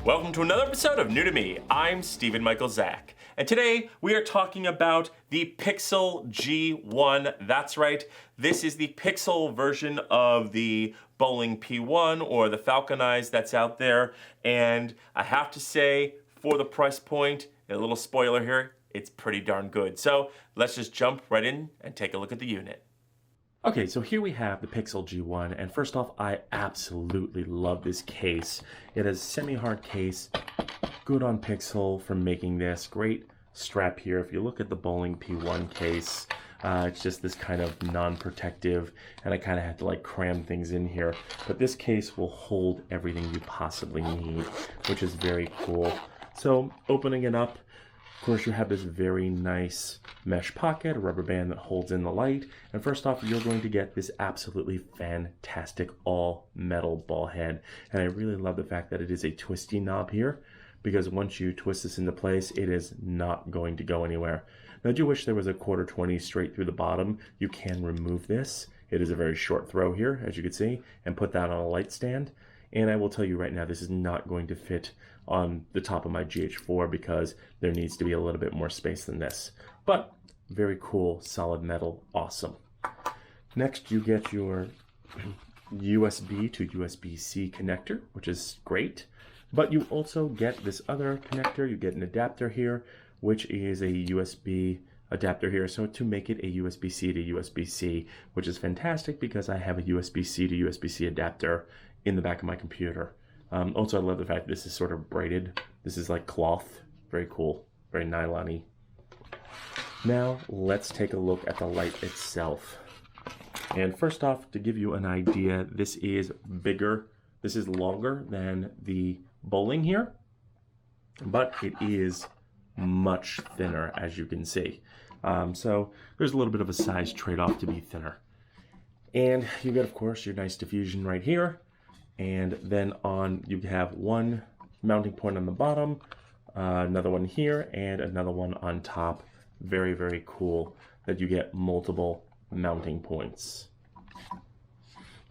Welcome to another episode of New to Me. I'm Stephen Michael Zach, and today we are talking about the Pixel G1. That's right, this is the Pixel version of the Bowling P1 or the Falcon Eyez that's out there, and I have to say, for the price point, a little spoiler here, it's pretty darn good. So let's just jump right in and take a look at the unit. Okay, so here we have the Pixel G1, and first off, I absolutely love this case. It is semi-hard case, good on Pixel for making this. Great strap here. If you look at the Bowling P1 case, it's just this kind of non-protective, and I kind of had to like cram things in here. But this case will hold everything you possibly need, which is very cool. So opening it up, of course, you have this very nice mesh pocket, a rubber band that holds in the light. And first off, you're going to get this absolutely fantastic all metal ball head. And I really love the fact that it is a twisty knob here, because once you twist this into place, it is not going to go anywhere. Now, I do wish there was a 1/4 straight through the bottom. You can remove this. It is a very short throw here, as you can see, and put that on a light stand. And I will tell you right now, this is not going to fit on the top of my GH4 because there needs to be a little bit more space than this. But very cool, solid metal, awesome. Next, you get your USB to USB-C connector, which is great. But you also get this other connector. You get an adapter here, which is a USB adapter here, so to make it a USB-C to USB-C, which is fantastic because I have a USB-C to USB-C adapter in the back of my computer. Also, I love the fact that this is sort of braided. This is like cloth, very cool, very nylon-y. Now, let's take a look at the light itself. And first off, to give you an idea, this is bigger, this is longer than the Bowling here, but it is much thinner, as you can see. So there's a little bit of a size trade-off to be thinner. And you get, of course, your nice diffusion right here. And then you have one mounting point on the bottom, another one here, and another one on top. Very, very cool that you get multiple mounting points.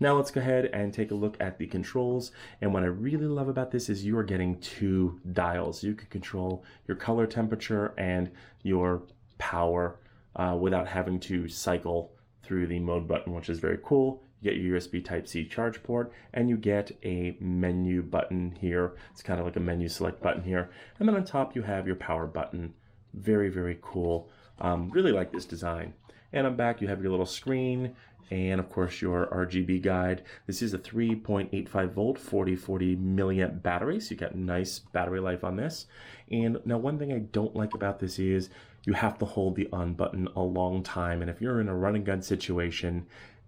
Now let's go ahead and take a look at the controls. And what I really love about this is you are getting 2 dials. You can control your color temperature and your power without having to cycle through the mode button, which is very cool. You get your USB Type-C charge port, and you get a menu button here. It's kind of like a menu select button here. And then on top, you have your power button. Very, very cool. Really like this design. And on back, you have your little screen, and of course, your RGB guide. This is a 3.85 volt, 40 milliamp battery, so you got nice battery life on this. And now one thing I don't like about this is you have to hold the on button a long time. And if you're in a run and gun situation,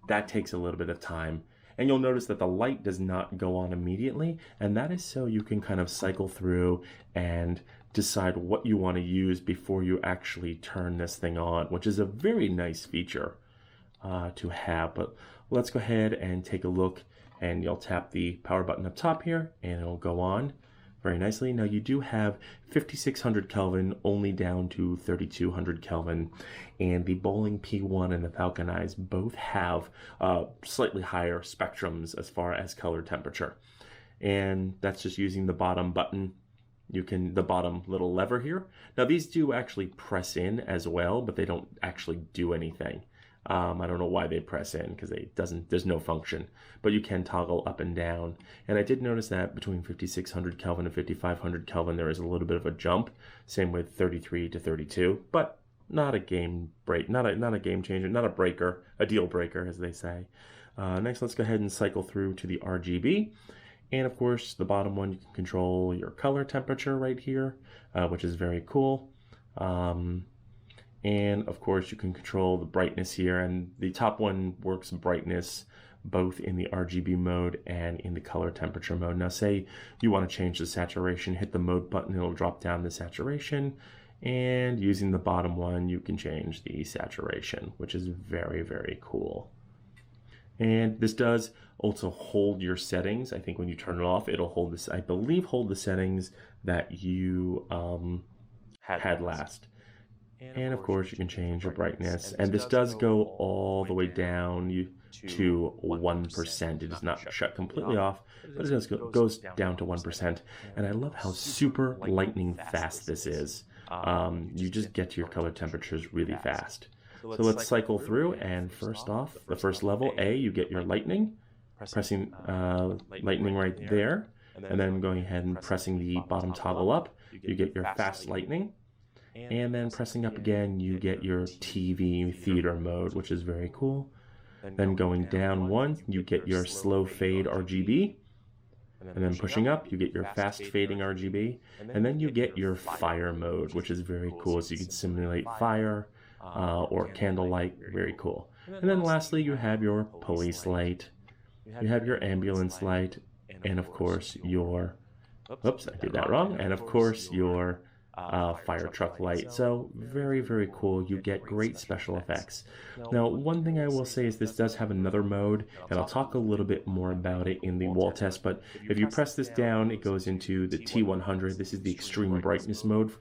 that takes a little bit of time. And you'll notice that the light does not go on immediately, and that is so you can kind of cycle through and decide what you want to use before you actually turn this thing on, which is a very nice feature to have. But let's go ahead and take a look, and you'll tap the power button up top here, and it'll go on very nicely. Now you do have 5600 Kelvin only down to 3200 Kelvin, and the Bowling P1 and the Falcon Eyez both have slightly higher spectrums as far as color temperature. And that's just using the bottom button. The bottom little lever here. Now these do actually press in as well, but they don't actually do anything. I don't know why they press in, because there's no function, but you can toggle up and down. And I did notice that between 5600 Kelvin and 5500 Kelvin, there is a little bit of a jump. Same with 33 to 32, but not a game break, not a game changer, not a breaker, a deal breaker, as they say. Next, let's go ahead and cycle through to the RGB. And of course, the bottom one, you can control your color temperature right here, which is very cool. And of course, you can control the brightness here, and the top one works brightness both in the RGB mode and in the color temperature mode. Now say you want to change the saturation, hit the mode button, it'll drop down the saturation, and using the bottom one, you can change the saturation, which is very, very cool. And this does also hold your settings. I think when you turn it off, it'll hold this, I believe, hold the settings that you had last. And of course, you can change your brightness. And this does go all the way down to 1%. It does not shut completely off, but goes down to 1%. And I love how super lightning fast this is. You just get to your color temperatures really fast. So let's cycle through, and first off, the first level, A, you get your lightning, pressing lightning right there, and then going ahead and pressing the bottom toggle up, you get your fast lightning, and then pressing up again, you get your TV theater mode, which is very cool. Then going down one, you get your slow fade RGB, and then pushing up, you get your fast fading RGB, and then you get your fire mode, which is very cool. So you can simulate fire or candlelight, very cool. And then lastly, you have your police light, you have your ambulance light, and of course your, oops, I did that wrong, and of course your fire truck light. So very cool. You get great special effects. Now, one thing I will say is this does have another mode, and I'll talk a little bit more about it in the wall test, but if you press this down, it goes into the T100. This is the extreme brightness mode.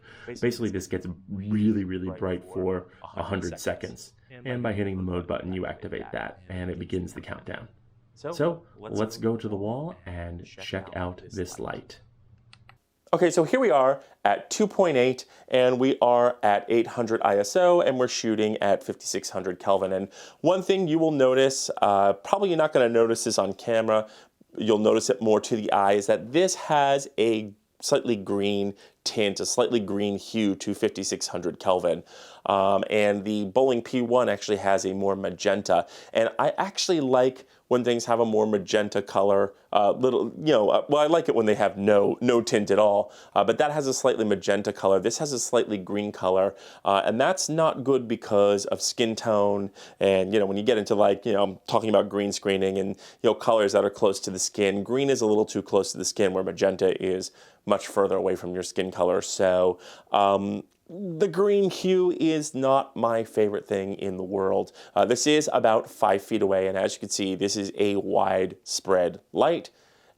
Basically, this gets really bright for 100 seconds, and by hitting the mode button, you activate that, and it begins the countdown. So let's go to the wall and check out this light. Okay, so here we are at 2.8, and we are at 800 ISO, and we're shooting at 5600 Kelvin. And one thing you will notice, probably you're not going to notice this on camera, you'll notice it more to the eye, is that this has a slightly green tint, a slightly green hue to 5600 Kelvin. And the Bowling P1 actually has a more magenta. And I actually like when things have a more magenta color, well, I like it when they have no tint at all, but that has a slightly magenta color. This has a slightly green color, and that's not good because of skin tone. And, when you get into talking about green screening and, colors that are close to the skin, green is a little too close to the skin where magenta is much further away from your skin color. So, the green hue is not my favorite thing in the world. This is about 5 feet away, and as you can see, this is a widespread light.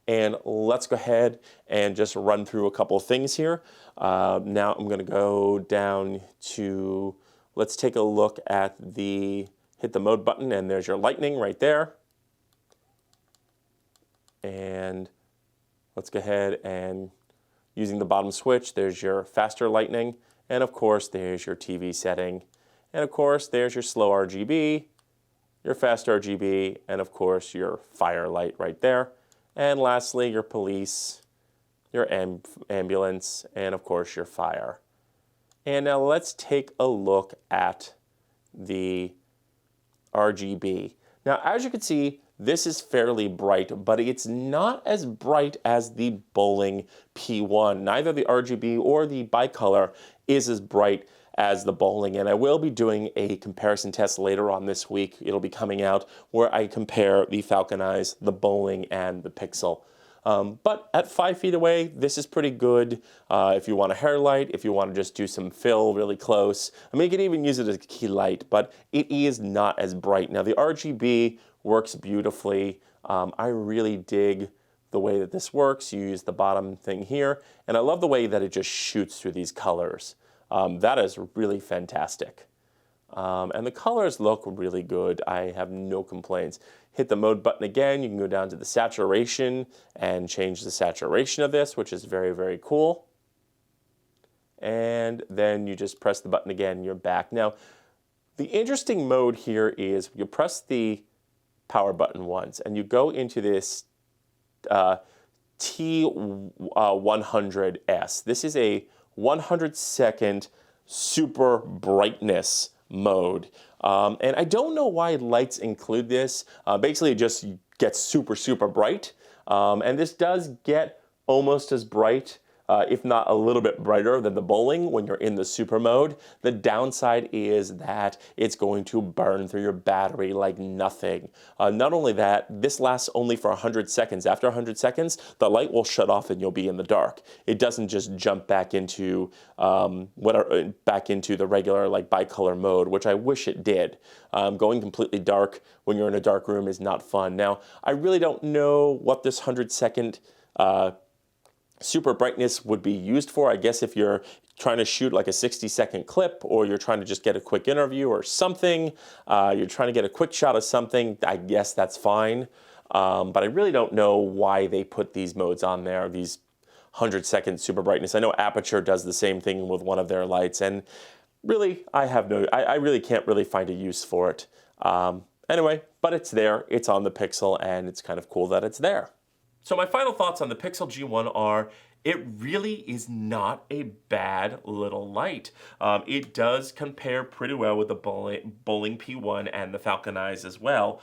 And let's go ahead and just run through a couple of things here. Now I'm going to go down to, let's take a look at hit the mode button, and there's your lightning right there. And let's go ahead and using the bottom switch, there's your faster lightning. And of course, there's your TV setting. And of course, there's your slow RGB, your fast RGB, and of course, your fire light right there. And lastly, your police, your ambulance, and of course, your fire. And now let's take a look at the RGB. Now, as you can see, this is fairly bright, but it's not as bright as the Bowling P1. Neither the RGB or the bicolor is as bright as the Bowling, and I will be doing a comparison test later on this week. It'll be coming out where I compare the Falcon Eyez, the Bowling, and the Pixel. But at 5 feet away, this is pretty good. If you want a hair light, if you want to just do some fill really close. I mean, you can even use it as a key light, but it is not as bright. Now, the RGB works beautifully. I really dig the way that this works. You use the bottom thing here, and I love the way that it just shoots through these colors. That is really fantastic. And the colors look really good. I have no complaints. Hit the mode button again. You can go down to the saturation and change the saturation of this, which is very cool. And then you just press the button again and you're back. Now, the interesting mode here is you press the power button once and you go into this T100S. This is a 100-second super brightness mode. And I don't know why lights include this. Basically, it just gets super bright. And this does get almost as bright, if not a little bit brighter than the Bowling when you're in the super mode. The downside is that it's going to burn through your battery like nothing. Not only that, this lasts only for 100 seconds. After 100 seconds, the light will shut off and you'll be in the dark. It doesn't just jump back into the regular bicolor mode, which I wish it did. Going completely dark when you're in a dark room is not fun. Now, I really don't know what this 100-second super brightness would be used for. I guess if you're trying to shoot like a 60-second clip, or you're trying to just get a quick interview or something, you're trying to get a quick shot of something, I guess that's fine. But I really don't know why they put these modes on there, these 100-second super brightness. I know Aperture does the same thing with one of their lights, and really, I really can't really find a use for it. Anyway, but it's there, it's on the Pixel, and it's kind of cool that it's there. So my final thoughts on the Pixel G1 are, it really is not a bad little light. It does compare pretty well with the Bowling P1 and the Falcon Eyez as well.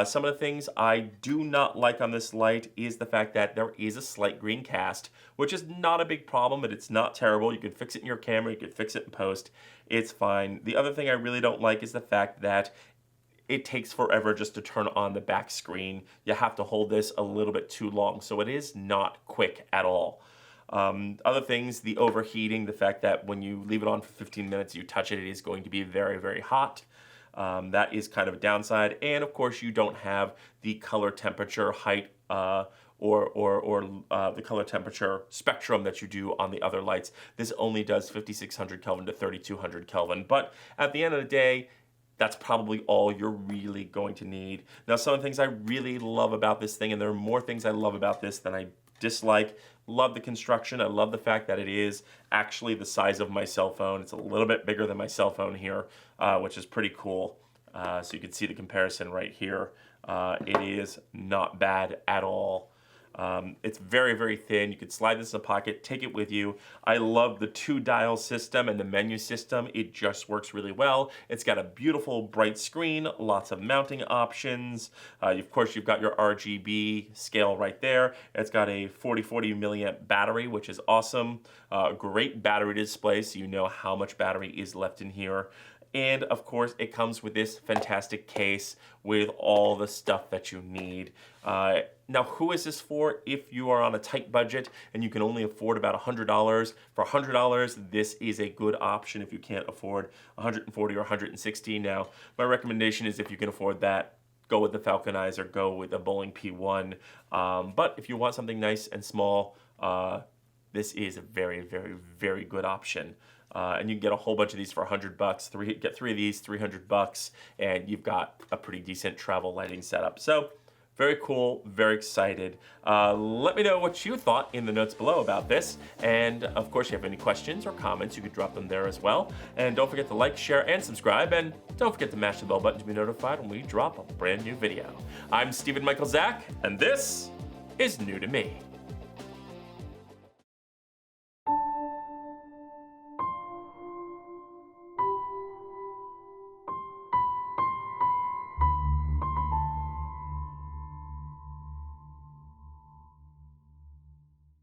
Some of the things I do not like on this light is the fact that there is a slight green cast, which is not a big problem, but it's not terrible. You can fix it in your camera, you can fix it in post, it's fine. The other thing I really don't like is the fact that it takes forever just to turn on the back screen. You have to hold this a little bit too long, so it is not quick at all. Other things, the overheating, the fact that when you leave it on for 15 minutes, you touch it, it is going to be very, very hot. That is kind of a downside. And of course, you don't have the color temperature height or the color temperature spectrum that you do on the other lights. This only does 5600 Kelvin to 3200 Kelvin. But at the end of the day, that's probably all you're really going to need. Now, some of the things I really love about this thing, and there are more things I love about this than I dislike. Love the construction. I love the fact that it is actually the size of my cell phone. It's a little bit bigger than my cell phone here, which is pretty cool. So you can see the comparison right here. It is not bad at all. It's very, very thin. You can slide this in a pocket, take it with you. I love the 2-dial system and the menu system. It just works really well. It's got a beautiful bright screen, lots of mounting options. Of course, you've got your RGB scale right there. It's got a 40 milliamp battery, which is awesome. Great battery display, so you know how much battery is left in here. And of course, it comes with this fantastic case with all the stuff that you need. Now, who is this for? If you are on a tight budget and you can only afford about $100, for $100, this is a good option if you can't afford $140 or $160. Now, my recommendation is if you can afford that, go with the Falcon Eyez or go with the Bowling P1. But if you want something nice and small, this is a very, very, very good option. And you can get a whole bunch of these for $100. Get 3 of these, $300, and you've got a pretty decent travel lighting setup. So, very cool, very excited. Let me know what you thought in the notes below about this. And of course, if you have any questions or comments, you could drop them there as well. And don't forget to like, share, and subscribe. And don't forget to mash the bell button to be notified when we drop a brand new video. I'm Stephen Michael Zach, and this is New to Me.